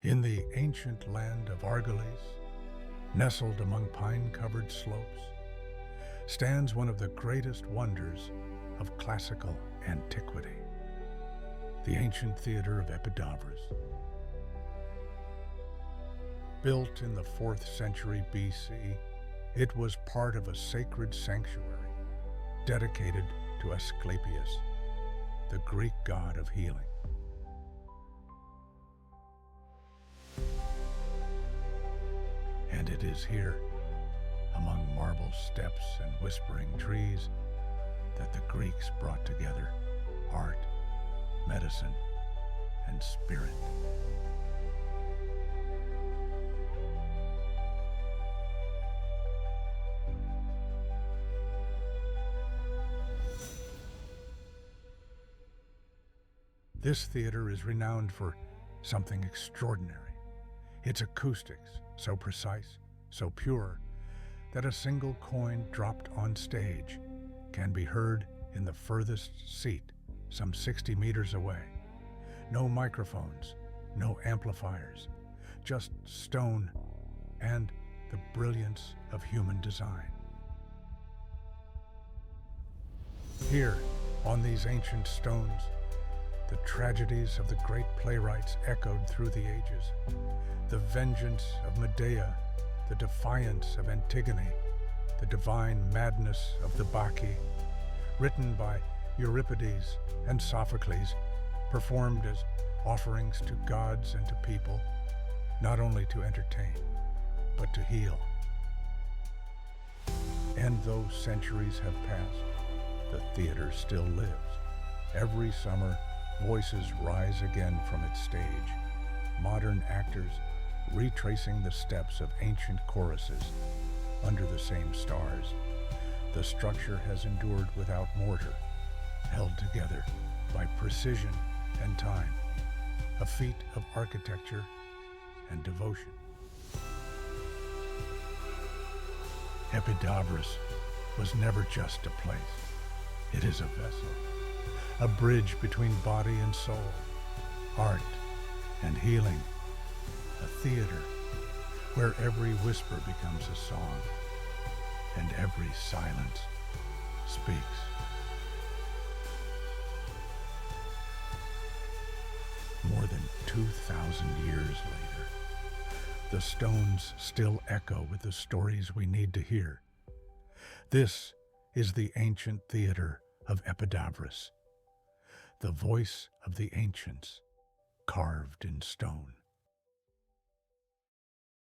In the ancient land of Argolis, nestled among pine-covered slopes, stands one of the greatest wonders of classical antiquity, the Ancient Theater of Epidaurus. Built in the 4th century BC, it was part of a sacred sanctuary dedicated to Asklepios, the Greek god of healing. And it is here, among marble steps and whispering trees, that the Greeks brought together art, medicine, and spirit. This theater is renowned for something extraordinary. Its acoustics, so precise, so pure, that a single coin dropped on stage can be heard in the furthest seat, some 60 meters away. No microphones, no amplifiers, just stone and the brilliance of human design. Here, on these ancient stones, the tragedies of the great playwrights echoed through the ages. The vengeance of Medea, the defiance of Antigone, the divine madness of the Bacchae, written by Euripides and Sophocles, performed as offerings to gods and to people, not only to entertain, but to heal. And though centuries have passed, the theater still lives. Every summer, voices rise again from its stage, modern actors retracing the steps of ancient choruses under the same stars. The structure has endured without mortar, held together by precision and time, a feat of architecture and devotion. Epidaurus was never just a place. It is a vessel, a bridge between body and soul, art and healing, a theater where every whisper becomes a song and every silence speaks. More than 2,000 years later, the stones still echo with the stories we need to hear. This is the Ancient Theater of Epidaurus, the voice of the ancients carved in stone.